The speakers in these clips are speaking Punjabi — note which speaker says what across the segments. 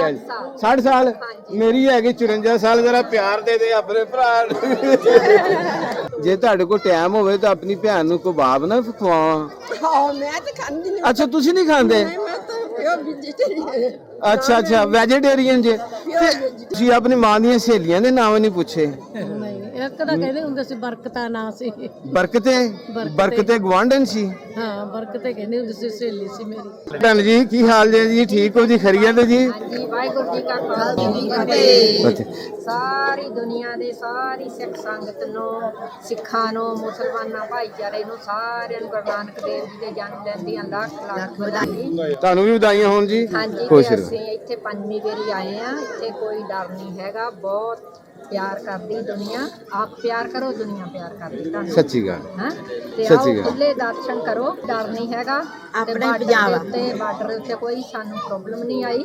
Speaker 1: ਹੈ 60 ਸਾਲ ਮੇਰੀ ਹੈਗੀ 54 ਸਾਲ ਜਰਾ ਪਿਆਰ ਦੇ ਦੇ ਆਪਣੇ ਭਰਾ ਨੂੰ ਜੇ ਤੁਹਾਡੇ ਕੋਲ ਟਾਈਮ ਹੋਵੇ ਤਾਂ ਆਪਣੀ ਭੈਣ ਨੂੰ ਕਬਾਬ ਨਾ ਖਵਾਵਾਂ
Speaker 2: ਹਾਂ ਮੈਂ ਤਾਂ ਖਾਂਦੀ ਨਹੀਂ
Speaker 1: ਅੱਛਾ ਤੁਸੀਂ ਨਹੀਂ ਖਾਂਦੇ
Speaker 2: ਮੈਂ ਤਾਂ ਪਿਓਰ ਵੈਜੀਟੇਰੀਅਨ
Speaker 1: ਅੱਛਾ ਅੱਛਾ ਵੈਜੀਟੇਰੀਅਨ ਜੇ ਤੇ ਤੁਸੀਂ ਆਪਣੀ ਮਾਂ ਦੀਆਂ ਸਹੇਲੀਆਂ ਦੇ ਨਾਮ ਨਹੀਂ ਪੁੱਛੇ
Speaker 3: ਨਹੀਂ ਇੱਕ ਤਾਂ ਕਹਿੰਦੇ ਹੁੰਦੇ ਸੀ ਬਰਕਤਾਂ ਨਾਂ ਸੀ
Speaker 1: ਬਰਕਤੇ ਗਵਾਂਢਣ ਸੀ
Speaker 3: ਹਾਂ ਬਰਕਤੇ ਕਹਿੰਦੇ ਹੁੰਦੇ ਸੀ ਸਹੇਲੀ ਸੀ ਮੇਰੀ
Speaker 1: ਭੈਣ ਜੀ ਕੀ ਹਾਲ ਜੇ ਜੀ ਠੀਕ ਹੋ ਜੀ ਖਰੀਆ ਤੇ ਜੀ
Speaker 2: ਜੀ ਵਾਹਿਗੁਰੂ ਜੀ ਕਾ ਖਾਲਸਾ ਜੀ ਕੀ
Speaker 1: ਅੱਛਾ
Speaker 2: ਫਤਿਹ ਸਾਰੀ ਦੁਨੀਆ ਦੇ ਸਾਰੀ ਸਿੱਖ ਸੰਗਤ ਨੂੰ ਸਿੱਖਾਂ ਨੂੰ ਮੁਸਲਮਾਨਾਂ ਭਾਈਚਾਰੇ ਨੂੰ ਸਾਰਿਆਂ ਨੂੰ ਗੁਰੂ ਨਾਨਕ ਦੇਵ ਜੀ ਦੇ ਜਨਮ ਦਿਨ ਦੀਆਂ ਲੱਖ ਲੱਖ ਵਧਾਈ
Speaker 1: ਤੁਹਾਨੂੰ ਵੀ ਵਧਾਈਆਂ ਹੋਣ ਜੀ
Speaker 2: ਹਾਂਜੀ
Speaker 1: ਖੁਸ਼
Speaker 2: ਤੇ
Speaker 1: ਰਹੋ
Speaker 2: ਅਸੀਂ ਇੱਥੇ ਪੰਜਵੀਂ ਵਾਰੀ ਆਏ ਆ ਇੱਥੇ ਕੋਈ ਡਰ ਨਹੀਂ ਹੈਗਾ ਬਹੁਤ ਪਿਆਰ ਕਰਦੀ ਦੁਨੀਆ ਆਪ ਪਿਆਰ ਕਰੋ ਦੁਨੀਆ ਪਿਆਰ ਕਰਦੀ ਤੁਹਾਨੂੰ
Speaker 1: ਸੱਚੀ ਗੱਲ
Speaker 2: ਹਾਂ ਤੇ
Speaker 1: ਸੱਚੀ
Speaker 2: ਆਓ
Speaker 1: ਗੱਲ।
Speaker 2: ਖੁੱਲੇ ਦਰਸ਼ਨ ਕਰੋ ਡਰ ਨਹੀਂ ਹੈਗਾ ਆਪਣੇ ਪੰਜਾਬ ਤੇ ਬਾਰਡਰ ਉੱਤੇ ਕੋਈ ਸਾਨੂੰ ਪ੍ਰੋਬਲਮ ਨਹੀਂ ਆਈ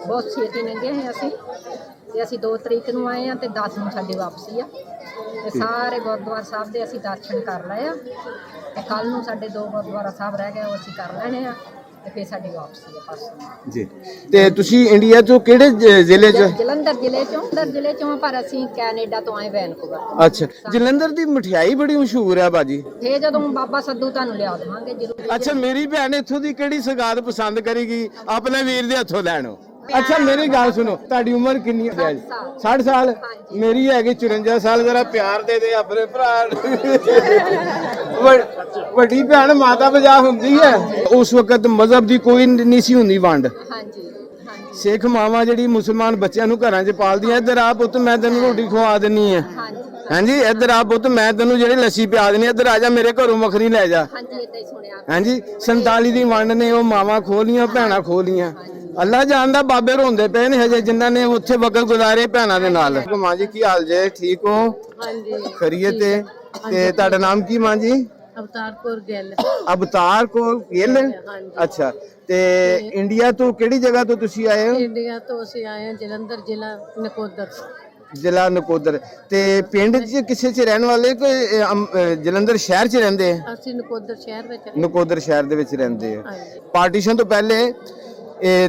Speaker 2: ਬਹੁਤ ਛੇਤੀ ਲੰਘੇ ਹੈ ਅਸੀਂ ਤੇ ਅਸੀਂ 2 ਤਰੀਕ ਨੂੰ ਆਏ ਆ ਤੇ 10 ਨੂੰ ਸਾਡੀ ਵਾਪਸੀ ਆ ਤੇ ਸਾਰੇ ਗੁਰਦੁਆਰਾ ਸਾਹਿਬ ਦੇ ਅਸੀਂ ਦਰਸ਼ਨ ਕਰ ਲਏ ਆ ਤੇ ਕੱਲ ਨੂੰ ਸਾਡੇ 2 ਗੁਰਦੁਆਰਾ ਸਾਹਿਬ ਰਹਿ ਗਏ ਉਹ ਅਸੀਂ ਕਰ ਲੈਣੇ ਆ ਤੇ ਫਿਰ ਸਾਡੀ ਵਾਪਸੀ ਆ ਪਾਸ
Speaker 1: ਜੀ ਤੇ ਤੁਸੀਂ ਇੰਡੀਆ ਤੋਂ ਕਿਹੜੇ ਜ਼ਿਲ੍ਹੇ ਚ
Speaker 2: ਜਲੰਧਰ ਜ਼ਿਲ੍ਹੇ ਚੋਂ ਪਰ ਅਸੀਂ ਕੈਨੇਡਾ ਤੋਂ ਆਏ ਵੈਨਕੂਵਰ
Speaker 1: ਅੱਛਾ ਜਲੰਧਰ ਦੀ ਮਠਿਆਈ ਬੜੀ ਮਸ਼ਹੂਰ ਹੈ ਬਾਜੀ
Speaker 2: ਫੇ ਜਦੋਂ ਬਾਬਾ ਸੱਦੂ ਤੁਹਾਨੂੰ ਲਿਆ ਦੇਵਾਂਗੇ ਜ਼ਰੂਰ
Speaker 1: ਅੱਛਾ ਮੇਰੀ ਭੈਣ ਇੱਥੋਂ ਦੀ ਕਿਹੜੀ ਸਗਾਤ ਪਸੰਦ ਕਰੇਗੀ ਆਪਣੇ ਵੀਰ ਦੇ ਹੱਥੋਂ ਲੈਣੋ ਅੱਛਾ ਮੇਰੀ ਗੱਲ ਸੁਣੋ ਤੁਹਾਡੀ ਉਮਰ ਕਿੰਨੀ ਹੈ 60 ਸਾਲ ਮੇਰੀ ਹੈਗੀ 54 ਸਾਲ ਜਰਾ ਪਿਆਰ ਦੇ ਦੇ ਆਪਣੇ ਭਰਾ ਨੂੰ ਵੱਡੀ ਭੈਣ ਮਾਤਾ ਬਜਾ ਹੁੰਦੀ ਹੈ ਉਸ ਵਕਤ ਮਜ਼ਹਬ ਦੀ ਕੋਈ ਨਹੀਂ ਸੀ ਹੁੰਦੀ ਵੰਡ
Speaker 2: ਹਾਂਜੀ
Speaker 1: ਸਿੱਖ ਮਾਵਾਂ ਜਿਹੜੀ ਮੁਸਲਮਾਨ ਬੱਚਿਆਂ ਨੂੰ ਘਰਾਂ 'ਚ ਪਾਲਦੀਆਂ ਇੱਧਰ ਆ ਪੁੱਤ ਮੈਂ ਤੈਨੂੰ ਰੋਟੀ ਖਵਾ ਦਿੰਨੀ ਆ ਹਾਂਜੀ ਇੱਧਰ ਆ ਪੁੱਤ ਮੈਂ ਤੈਨੂੰ ਜਿਹੜੀ ਲੱਸੀ ਪਿਆ ਦਿੰਨੀ ਇੱਧਰ ਆ ਜਾ ਮੇਰੇ ਘਰੋਂ ਮੱਖਣੀ ਲੈ ਜਾ
Speaker 2: ਹਾਂਜੀ ਇਦਾਂ ਹੀ ਸੁਣਿਆ
Speaker 1: ਹਾਂਜੀ 47 ਦੀ ਵੰਡ ਨੇ ਉਹ ਮਾਵਾਂ ਖੋਲੀਆਂ ਭੈਣਾਂ ਖੋਲੀਆਂ ਅੱਲਾ ਜਾਣਦਾ ਬਾਬੇ ਰੋਂਦੇ ਪਏ ਨੇ ਹਜੇ ਜਿਨ੍ਹਾਂ ਨੇ ਉੱਥੇ ਵਕਤ ਗੁਜ਼ਾਰੇ ਭੈਣਾਂ ਦੇ ਨਾਲ ਮਾਂ ਜੀ ਕੀ ਹਾਲ ਜੇ ਠੀਕ ਹੋ
Speaker 3: ਹਾਂਜੀ
Speaker 1: ਖਰੀਏ ਤੇ ਤੁਹਾਡਾ ਨਾਮ ਕੀ ਮਾਂ ਜੀ
Speaker 3: ਅਵਤਾਰਪੁਰ ਗਿੱਲ
Speaker 1: ਅਵਤਾਰ ਕੋਲ ਗਿੱਲ ਅੱਛਾ ਤੇ ਇੰਡੀਆ ਤੋਂ ਕਿਹੜੀ ਜਗ੍ਹਾ ਤੋਂ ਤੁਸੀਂ ਆਏ ਹੋ
Speaker 3: ਇੰਡੀਆ ਤੋਂ ਅਸੀਂ ਆਏ ਹਾਂ ਜਲੰਧਰ ਜ਼ਿਲ੍ਹਾ ਨਕੋਦਰ
Speaker 1: ਜ਼ਿਲ੍ਹਾ ਨਕੋਦਰ ਤੇ ਪਿੰਡ 'ਚ ਕਿਸੇ 'ਚ ਰਹਿਣ ਵਾਲੇ ਕੋਈ ਜਲੰਧਰ ਸ਼ਹਿਰ 'ਚ ਰਹਿੰਦੇ ਆ
Speaker 3: ਅਸੀਂ ਨਕੋਦਰ ਸ਼ਹਿਰ ਵਿੱਚ
Speaker 1: ਨਕੋਦਰ ਸ਼ਹਿਰ ਦੇ ਵਿੱਚ ਰਹਿੰਦੇ ਆ
Speaker 3: ਹਾਂਜੀ
Speaker 1: ਪਾਰਟੀਸ਼ਨ ਤੋਂ ਪਹਿਲੇ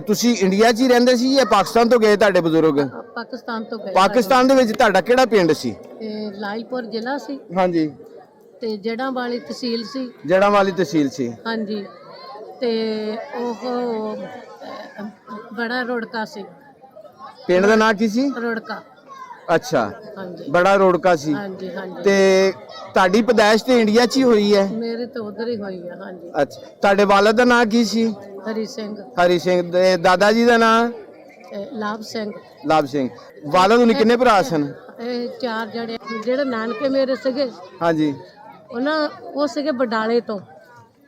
Speaker 1: ਤੁਸੀਂ ਇੰਡੀਆ 'ਚ ਹੀ ਰਹਿੰਦੇ ਸੀ ਜਾਂ ਪਾਕਿਸਤਾਨ ਤੋਂ ਗਏ ਤੁਹਾਡੇ ਬਜ਼ੁਰਗ
Speaker 3: ਪਾਕਿਸਤਾਨ ਤੋਂ ਗਏ
Speaker 1: ਪਾਕਿਸਤਾਨ ਦੇ ਵਿੱਚ ਤੁਹਾਡਾ ਕਿਹੜਾ ਪਿੰਡ ਸੀ
Speaker 3: ਤੇ ਲਾਈਪੁਰ ਜ਼ਿਲ੍ਹਾ ਸੀ
Speaker 1: ਹਾਂਜੀ
Speaker 3: ਤੇ ਜੜਾਂ ਵਾਲੀ ਤਹਿਸੀਲ ਸੀ
Speaker 1: ਜੜਾਂ ਵਾਲੀ ਤਹਿਸੀਲ ਸੀ
Speaker 3: ਹਾਂਜੀ ਤੇ ਉਹ ਬੜਾ ਰੋੜਕਾ ਸੀ
Speaker 1: ਪਿੰਡ ਦਾ ਨਾਂ ਕੀ ਸੀ
Speaker 3: ਰੋੜਕਾ
Speaker 1: ਅੱਛਾ
Speaker 3: ਹਾਂਜੀ
Speaker 1: ਬੜਾ ਰੋੜਕਾ ਸੀ
Speaker 3: ਹਾਂਜੀ ਹਾਂਜੀ
Speaker 1: ਤੇ ਤੁਹਾਡੀ ਪੈਦਾਇਸ਼ ਤੇ ਇੰਡੀਆ 'ਚ ਹੀ ਹੋਈ ਹੈ
Speaker 3: ਮੇਰੇ ਤਾਂ ਉਧਰ ਹੀ ਹੋਈ ਆ ਹਾਂਜੀ
Speaker 1: ਅੱਛਾ ਤੁਹਾਡੇ ਵਾਲਦ ਦਾ ਨਾਂ ਕੀ ਸੀ
Speaker 3: ਹਰੀ ਸਿੰਘ
Speaker 1: ਹਰੀ ਸਿੰਘ ਦੇ ਦਾਦਾ ਜੀ ਦਾ ਨਾਂ
Speaker 3: ਤੇ ਲਾਭ ਸਿੰਘ
Speaker 1: ਲਾਭ ਸਿੰਘ ਵਾਲਦ ਨੂੰ ਕਿੰਨੇ ਭਰਾ ਸਨ
Speaker 3: ਇਹ 4 ਜਣੇ ਜਿਹੜੇ ਨਾਨਕੇ ਮੇਰੇ ਸੀਗੇ
Speaker 1: ਹਾਂਜੀ
Speaker 3: ਉਹ ਸੀਗੇ ਬਡਾਲੇ ਤੋਂ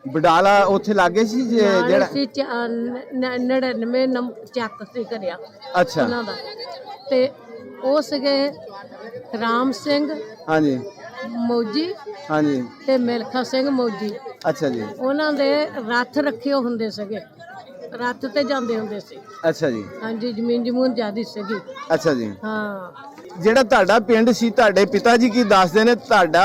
Speaker 1: ਬਡਾਲਾ ਉੱਥੇ ਲੱਗੇ ਸੀ ਜਿਹੜਾ
Speaker 3: ਸੀ 99 ਚੱਕ ਸੀ ਕਰਿਆ
Speaker 1: ਅੱਛਾ
Speaker 3: ਉਹਨਾਂ ਦਾ ਤੇ ਉਹ ਸੀਗੇ ਰਾਮ ਸਿੰਘ
Speaker 1: ਹਾਂਜੀ
Speaker 3: ਮੌਜੀ
Speaker 1: ਹਾਂਜੀ
Speaker 3: ਤੇ ਮਿਲਖਾ ਸਿੰਘ ਮੌਜੀ
Speaker 1: ਅੱਛਾ ਜੀ
Speaker 3: ਉਹਨਾਂ ਦੇ ਰੱਥ ਰੱਖੇ ਹੁੰਦੇ ਸੀਗੇ ਰੱਥ ਤੇ ਜਾਂਦੇ ਹੁੰਦੇ ਸੀ
Speaker 1: ਅੱਛਾ ਜੀ
Speaker 3: ਹਾਂਜੀ ਜ਼ਮੀਨ ਜਮੂਨ ਜ਼ਿਆਦੀ ਸੀਗੀ
Speaker 1: ਅੱਛਾ ਜੀ
Speaker 3: ਹਾਂ
Speaker 1: ਜਿਹੜਾ ਤੁਹਾਡਾ ਪਿੰਡ ਸੀ ਤੁਹਾਡੇ ਪਿਤਾ ਜੀ ਕੀ ਦੱਸਦੇ ਨੇ ਤੁਹਾਡਾ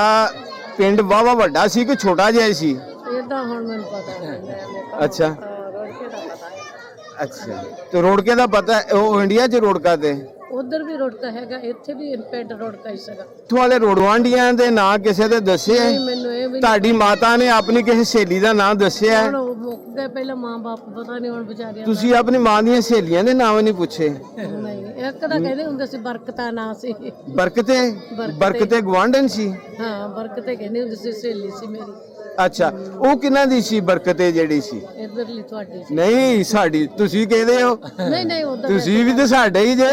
Speaker 1: ਪਿੰਡ ਵਾਵਾ ਵੱਡਾ ਸੀ ਕਿ ਛੋਟਾ ਜਿਹਾ ਸੀ
Speaker 3: ਇਹਦਾ ਹੁਣ ਮੈਨੂੰ ਪਤਾ ਨਹੀਂ
Speaker 1: ਅੱਛਾ
Speaker 3: ਰੋੜਕੇ ਦਾ ਪਤਾ ਹੈ
Speaker 1: ਅੱਛਾ ਤੇ ਰੋੜਕੇ ਦਾ ਪਤਾ ਉਹ ਇੰਡੀਆ 'ਚ ਰੋੜਕਾ ਤੇ
Speaker 3: ਉਧਰ ਵੀ ਰੋੜਕਾ ਹੈਗਾ ਇੱਥੇ ਵੀ ਪਿੰਡ ਰੋੜਕਾ ਹੀ ਸੀਗਾ
Speaker 1: ਤੁਹਾਡੇ ਰੋੜਵਾਂਡੀਆਂ ਦੇ ਨਾਂ ਕਿਸੇ ਦੇ ਦੱਸੇ
Speaker 3: ਨਹੀਂ ਮੈਨੂੰ ਇਹ ਵੀ
Speaker 1: ਤੁਹਾਡੀ ਮਾਤਾ ਨੇ ਆਪਣੀ ਕਿਸੇ ਸਹੇਲੀ ਦਾ ਨਾਮ ਦੱਸਿਆ
Speaker 3: ਹੁਣ ਉਹ ਮੁੱਕ ਗਏ ਪਹਿਲਾਂ ਮਾਂ ਬਾਪ ਪਤਾ ਨਹੀਂ ਹੁਣ ਵਿਚਾਰਿਆਂ ਦਾ
Speaker 1: ਤੁਸੀਂ ਆਪਣੀ ਮਾਂ ਦੀਆਂ ਸਹੇਲੀਆਂ ਦੇ ਨਾਮ ਨਹੀਂ ਪੁੱਛੇ
Speaker 3: ਨਹੀਂ ਇੱਕ ਤਾਂ ਕਹਿੰਦੇ ਹੁੰਦੇ ਸੀ ਬਰਕਤਾਂ ਨਾਂ ਸੀ
Speaker 1: ਬਰਕਤੇ ਗਵਾਂਢਣ ਸੀ
Speaker 3: ਹਾਂ ਬਰਕਤੇ ਕਹਿੰਦੇ ਹੁੰਦੇ ਸੀ ਸਹੇਲੀ ਸੀ ਮੇਰੀ
Speaker 1: ਅੱਛਾ ਉਹ ਕਿਹਨਾਂ ਦੀ ਸੀ ਬਰਕਤੇ ਜਿਹੜੀ ਸੀ
Speaker 3: ਇਧਰਲੀ ਤੁਹਾਡੀ ਸੀ
Speaker 1: ਨਹੀਂ ਸਾਡੀ ਤੁਸੀਂ ਕਹਿੰਦੇ ਹੋ
Speaker 3: ਨਹੀਂ ਉਧਰ
Speaker 1: ਤੁਸੀਂ ਵੀ ਤੇ ਸਾਡੇ ਹੀ ਜੇ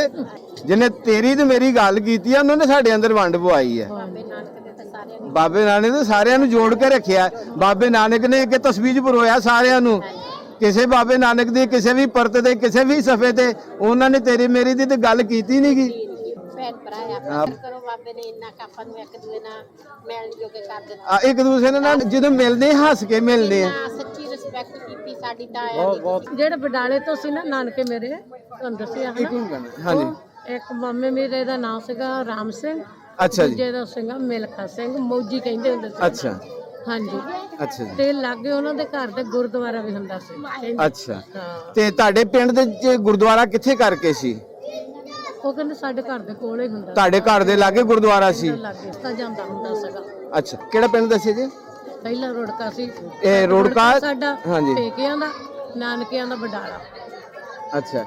Speaker 1: ਜਿਹਨੇ ਤੇਰੀ ਤੇ ਮੇਰੀ ਗੱਲ ਕੀਤੀ ਆ ਉਹਨਾਂ ਨੇ ਸਾਡੇ ਅੰਦਰ ਵੰਡ ਪਵਾਈ ਹੈ ਬਾਬੇ ਨਾਨਕ ਨੇ ਸਾਰਿਆਂ ਨੂੰ ਜੋੜ ਕੇ ਰੱਖਿਆ ਬਾਬੇ ਨਾਨਕ ਨੇ ਇੱਕ ਤਸਵੀਰ ਪਰੋਇਆ ਸਾਰਿਆਂ ਨੂੰ ਕਿਸੇ ਬਾਬੇ ਨਾਨਕ ਦੀ ਕਿਸੇ ਵੀ ਪਰਤ ਦੇ ਕਿਸੇ ਵੀ ਸਫੇ ਤੇ ਉਹਨਾਂ ਨੇ ਤੇਰੀ ਮੇਰੀ ਦੀ ਤੇ ਗੱਲ ਕੀਤੀ ਨਹੀਂ ਗੀ
Speaker 3: ਭੈਣ ਭਰਾ ਆ ਕਰੋ ਬਾਬੇ ਨੇ ਇੰਨਾ ਕਾਪਾਂ ਨੂੰ ਇੱਕ ਦੂਏ ਨਾਲ ਮਿਲਣ ਜੋਗੇ ਕਰ ਦਿੱਤਾ
Speaker 1: ਇੱਕ ਦੂਸਰੇ ਨਾਲ ਜਦੋਂ ਮਿਲਦੇ ਹੱਸ ਕੇ ਮਿਲਦੇ ਆ
Speaker 3: ਸੱਚੀ ਰਿਸਪੈਕਟ ਕੀਤੀ ਸਾਡੀ ਤਾਂ ਜਿਹੜੇ ਬਡਾਲੇ ਤੋਂ ਸੀ ਨਾ ਨਾਨਕੇ ਮੇਰੇ ਤੁਹਾਨੂੰ ਦੱਸਿਆ
Speaker 1: ਹਾਂਜੀ
Speaker 3: ਇੱਕ ਮਾਮੇ ਮੇਰੇ ਦਾ ਨਾਮ ਸੀਗਾ ਰਾਮ ਸਿੰਘ
Speaker 1: ਅੱਛਾ ਜੀ
Speaker 3: ਦੂਜੇ ਦਾ ਸੀਗਾ ਮਿਲਖਾ ਸਿੰਘ ਮੌਜੀ ਕਹਿੰਦੇ ਹੁੰਦੇ ਸੀ
Speaker 1: ਅੱਛਾ
Speaker 3: ਹਾਂਜੀ
Speaker 1: ਅੱਛਾ ਜੀ,
Speaker 3: ਤੇ ਲਾਗੇ ਉਹਨਾਂ ਦੇ ਘਰ ਤੇ ਗੁਰਦੁਆਰਾ ਵੀ ਹੁੰਦਾ ਸੀ ਕਹਿੰਦੇ।
Speaker 1: ਅੱਛਾ।
Speaker 3: ਹਾਂ
Speaker 1: ਤੇ ਤੁਹਾਡੇ ਪਿੰਡ ਦੇ ਚ ਗੁਰਦੁਆਰਾ ਕਿੱਥੇ ਕਰਕੇ ਸੀ?
Speaker 3: ਉਹ ਕਹਿੰਦੇ ਸਾਡੇ ਘਰ ਦੇ ਕੋਲ ਹੀ ਹੁੰਦਾ
Speaker 1: ਤੁਹਾਡੇ ਘਰ ਦੇ ਲਾਗੇ ਗੁਰਦੁਆਰਾ ਸੀ?
Speaker 3: ਲਾਗੇ ਤਾਂ ਜਾਂਦਾ ਹੁੰਦਾ ਸੀਗਾ।
Speaker 1: ਅੱਛਾ, ਕਿਹੜਾ ਪਿੰਡ ਦੱਸਿਆ ਜੀ?
Speaker 3: ਪਹਿਲਾਂ ਰੁੜਕਾ ਸੀ,
Speaker 1: ਇਹ ਰੁੜਕਾ
Speaker 3: ਸਾਡਾ
Speaker 1: ਹਾਂਜੀ।
Speaker 3: ਪੇਕਿਆਂ ਦਾ, ਨਾਨਕਿਆਂ ਦਾ ਬਡਾਲਾ।
Speaker 1: ਅੱਛਾ,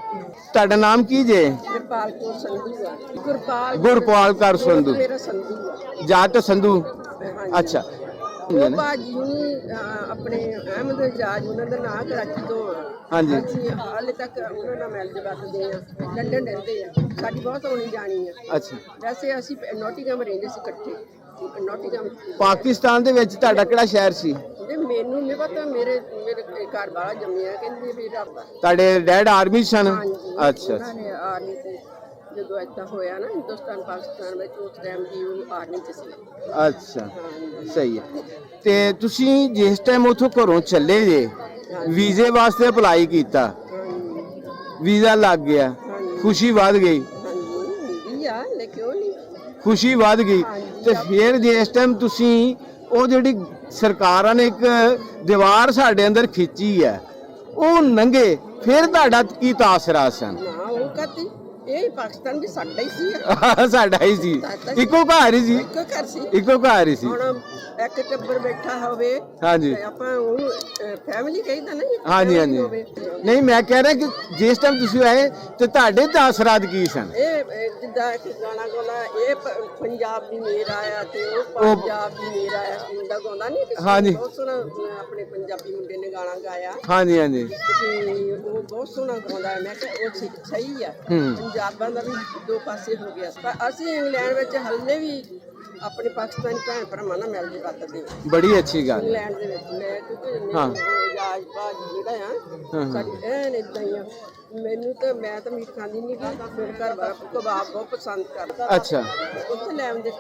Speaker 1: ਤੁਹਾਡਾ ਨਾਮ ਕੀ ਜੇ?
Speaker 2: ਗੁਰਪਾਲ ਕੌਰ ਸੰਧੂ ਆ।
Speaker 1: ਗੁਰਪਾਲ ਕੌਰ ਸੰਧੂ,
Speaker 2: ਮੇਰਾ ਸੰਧੂ ਆ।
Speaker 1: ਜਾਟ ਸੰਧੂ। ਅੱਛਾ,
Speaker 2: ਉਹ ਬਾਜੀ ਨੂੰ ਆਪਣੇ ਅਹਿਮਦ ਜਾਜ ਉਹਨਾਂ ਦਾ ਨਾਂ ਕਰਾਚੀ ਤੋਂ ਆ।
Speaker 1: ਹਾਂਜੀ।
Speaker 2: ਅਸੀਂ ਹਾਲੇ ਤੱਕ ਉਹਨਾਂ ਨਾਲ ਮਿਲ ਜਵਰਦੇ ਆ, ਲੰਡਨ ਰਹਿੰਦੇ ਆ, ਸਾਡੀ ਬਹੁਤ ਹੋਣੀ ਜਾਣੀ ਆ।
Speaker 1: ਅੱਛਾ।
Speaker 2: ਵੈਸੇ ਅਸੀਂ ਨੋਟਿੰਗਮ ਰਹਿੰਦੇ ਸੀ ਇਕੱਠੇ, ਨੋਟਿੰਗਮ।
Speaker 1: ਪਾਕਿਸਤਾਨ ਦੇ ਵਿੱਚ ਤੁਹਾਡਾ ਕਿਹੜਾ ਸ਼ਹਿਰ ਸੀ?
Speaker 2: ਮੈਨੂੰ ਨਹੀਂ ਪਤਾ, ਮੇਰੇ ਘਰ ਵਾਲਾ ਜੰਮਿਆ ਕਹਿੰਦੇ ਵੀ ਰੱਬ।
Speaker 1: ਤੁਹਾਡੇ ਡੈਡ ਆਰਮੀ ਸਨ?
Speaker 2: ਹਾਂਜੀ,
Speaker 1: ਅੱਛਾ
Speaker 2: ਉਹਨਾਂ ਨੇ ਆਰਮੀ ਤੇ ਜਦੋਂ ਏਦਾਂ ਹੋਇਆ ਨਾ ਹਿੰਦੁਸਤਾਨ ਪਾਕਿਸਤਾਨ ਵਿੱਚ, ਉਸ ਟਾਈਮ ਦੀ ਉਹ ਆਰਮੀ ਚ ਸੀ।
Speaker 1: ਅੱਛਾ, ਸਹੀ ਹੈ। ਤੇ ਤੁਸੀਂ ਜਿਸ ਟਾਈਮ ਉੱਥੋਂ ਘਰੋਂ ਚੱਲੇ ਜੇ, ਵੀਜ਼ੇ ਵਾਸਤੇ ਅਪਲਾਈ ਕੀਤਾ, ਵੀਜ਼ਾ ਲੱਗ ਗਿਆ, ਖੁਸ਼ੀ ਵੱਧ ਗਈ?
Speaker 2: ਹਾਂਜੀ ਆ, ਲੈ ਕਿਉਂ ਨਹੀਂ।
Speaker 1: ਖੁਸ਼ੀ ਵੱਧ ਗਈ। ਤੇ ਫਿਰ ਜਿਸ ਟਾਈਮ ਤੁਸੀਂ ਉਹ ਜਿਹੜੀ ਸਰਕਾਰਾਂ ਨੇ ਇੱਕ ਦੀਵਾਰ ਸਾਡੇ ਅੰਦਰ ਖਿੱਚੀ ਹੈ, ਉਹ ਨੰਗੇ, ਫਿਰ ਤੁਹਾਡਾ ਕੀ ਤਾਸਰਾ ਸਨ?
Speaker 2: ਨਾ ਉਹ ਕਹਤੀ ਇਹ ਪਾਕਿਸਤਾਨ ਵੀ ਸਾਡਾ ਹੀ ਸੀ।
Speaker 1: ਸਾਡਾ ਹੀ ਸੀ, ਇੱਕੋ ਘਰ ਹੀ ਸੀ।
Speaker 2: ਇੱਕੋ ਘਰ ਸੀ,
Speaker 1: ਇੱਕੋ ਘਰ ਹੀ ਸੀ।
Speaker 2: ਹੁਣ ਇੱਕ ਟੱਬਰ ਬੈਠਾ ਹੋਵੇ
Speaker 1: ਹਾਂਜੀ,
Speaker 2: ਤੇ ਆਪਾਂ ਉਹ ਫੈਮਿਲੀ ਕਹਿੰਦਾ ਨਾ।
Speaker 1: ਹਾਂਜੀ ਹਾਂਜੀ। ਨਹੀਂ, ਮੈਂ ਕਹਿ ਰਿਹਾ ਕਿ ਜਿਸ ਟਾਈਮ ਤੁਸੀਂ ਆਏ ਤੇ ਤੁਹਾਡੇ ਤਾਸਰਾਤ ਕੀ ਸਨ?
Speaker 2: ਇਹ ਜਿੱਦਾਂ ਇੱਕ ਗਾਣਾ ਗਾਉਣਾ, ਇਹ ਪੰਜਾਬ ਦੀ ਮੇਰ ਆਇਆ ਤੇ ਉਹ ਪੰਜਾਬ ਦੀ ਮੇਰ ਆਇਆ, ਮੁੰਡਾ ਗਾਉਂਦਾ ਨਹੀਂ?
Speaker 1: ਹਾਂਜੀ।
Speaker 2: ਬਹੁਤ ਸੋਹਣਾ ਆਪਣੇ ਪੰਜਾਬੀ ਮੁੰਡੇ ਨੇ ਗਾਣਾ ਗਾਇਆ
Speaker 1: ਹਾਂਜੀ ਹਾਂਜੀ।
Speaker 2: ਤੇ ਉਹ ਬਹੁਤ ਸੋਹਣਾ ਗਾਉਂਦਾ ਹੈ। ਮੈਂ ਕਿਹਾ ਉਹ ਸਹੀ ਆ, ਪੰਜਾਬਾਂ ਦਾ ਵੀ ਦੋ ਪਾਸੇ ਹੋ ਗਿਆ। ਪਰ ਅਸੀਂ ਇੰਗਲੈਂਡ ਵਿੱਚ ਹੱਲੇ ਵੀ ਆਪਣੇ ਪਾਕਿਸਤਾਨੀ ਭੈਣ ਭਰਾਵਾਂ ਨਾਲ ਮਿਲ ਵਰਤਦੇ ਹਾਂ।
Speaker 1: ਬੜੀ ਅੱਛੀ ਗੱਲ।
Speaker 2: ਇੰਗਲੈਂਡ ਦੇ ਵਿੱਚ ਮੈਂ ਕਿਉਂਕਿ ਰਾਜ ਭਾਜੀ ਜਿਹੜਾ ਆ ਸਾਡੀ ਐਨ ਏਦਾਂ ਹੀ ਆ। ਮੈਨੂੰ ਤਾਂ ਮੈਂ ਤਾਂ ਮੀਟ ਖਾਂਦੀ ਨਹੀਂ, ਕਿ ਮੇਰੇ ਘਰ ਵਾਲਾ ਕਬਾਬ ਬਹੁਤ ਪਸੰਦ ਕਰਦਾ।
Speaker 1: ਅੱਛਾ,
Speaker 2: ਉੱਥੇ ਲੈ ਆਉਂਦੇ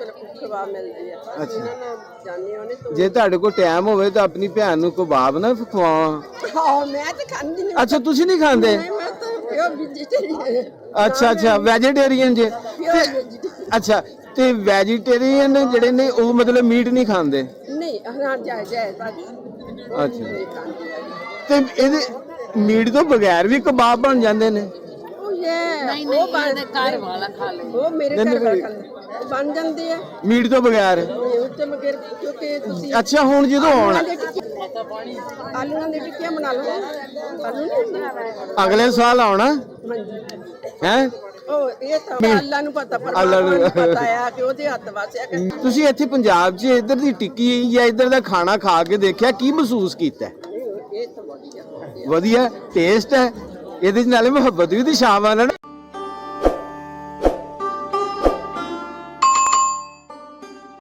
Speaker 2: ਕਬਾਬ ਮਿਲਦੇ ਆ, ਅਸੀਂ ਇਹਨਾਂ ਨਾਲ ਜਾਂਦੇ ਹਾਂ। ਉਹਨੇ
Speaker 1: ਜੇ ਤੁਹਾਡੇ ਕੋਲ ਟਾਈਮ ਹੋਵੇ ਤਾਂ ਆਪਣੀ ਭੈਣ ਨੂੰ ਕਬਾਬ ਨਾ ਖਵਾਓ।
Speaker 2: ਹਾਂ, ਮੈਂ ਤਾਂ ਖਾਂਦੀ ਨਹੀਂ।
Speaker 1: ਅੱਛਾ, ਤੁਸੀਂ ਨਹੀਂ ਖਾਂਦੇ?
Speaker 2: ਮੈਂ ਤਾਂ ਪਿਓਰ ਵੈਜੀਟੇਰੀਅਨ।
Speaker 1: ਅੱਛਾ ਅੱਛਾ, ਵੈਜੀਟੇਰੀਅਨ ਜੇ। ਅੱਛਾ, ਤੇ ਵੈਜੀਟੇਰੀਅਨ ਜਿਹੜੇ ਨੇ ਉਹ ਮਤਲਬ ਮੀਟ ਨਹੀਂ ਖਾਂਦੇ?
Speaker 2: ਨਹੀਂ, ਹਾਂ ਜਾਇਜ਼ ਭਾਜੀ।
Speaker 1: ਅੱਛਾ, ਤੇ ਇਹਦੇ ਮੀਟ ਤੋਂ ਬਗੈਰ ਵੀ ਕਬਾਬ ਬਣ ਜਾਂਦੇ ਨੇ?
Speaker 2: ਉਹ ਬਣਦੇ ਘਰ ਵਾਲਾ ਖਾ ਲੈ, ਉਹ ਮੇਰੇ ਘਰ ਵਾਲਾ ਖਾਂਦੇ, ਉਹ ਬਣ ਜਾਂਦੇ ਆ
Speaker 1: ਮੀਟ ਤੋਂ ਬਗੈਰ।
Speaker 2: ਉੱਤੇ ਮਗਰ ਕਿਉਂਕਿ ਤੁਸੀਂ
Speaker 1: ਅੱਛਾ, ਹੁਣ ਜਦੋਂ ਆਉਣਾ
Speaker 2: ਆਲੂਆਂ ਦੀ ਟਿੱਕੀਆਂ ਬਣਾ ਲਓ। ਆਲੂ ਨਹੀਂ
Speaker 1: ਅਗਲੇ ਸਾਲ ਆਉਣਾ ਹੈ?
Speaker 2: ਉਹ ਇਹ ਤਾਂ ਅੱਲਾ ਨੂੰ ਪਤਾ, ਪਰਮਾਤਮਾ ਨੂੰ ਪਤਾ ਆ ਕਿ ਉਹਦੇ ਹੱਥ ਵਾਸਿਆ।
Speaker 1: ਤੁਸੀਂ ਇੱਥੇ ਪੰਜਾਬ 'ਚ ਇੱਧਰ ਦੀ ਟਿੱਕੀ ਜਾਂ ਇੱਧਰ ਦਾ ਖਾਣਾ ਖਾ ਕੇ ਦੇਖਿਆ, ਕੀ ਮਹਿਸੂਸ ਕੀਤਾ?
Speaker 2: ਇਹ ਤਾਂ ਵਧੀਆ
Speaker 1: ਵਧੀਆ ਟੇਸਟ ਹੈ, ਇਹਦੇ 'ਚ ਨਾਲੇ ਮੁਹੱਬਤ ਵੀ ਤੇ ਸ਼ਾਮ ਆ ਨਾ।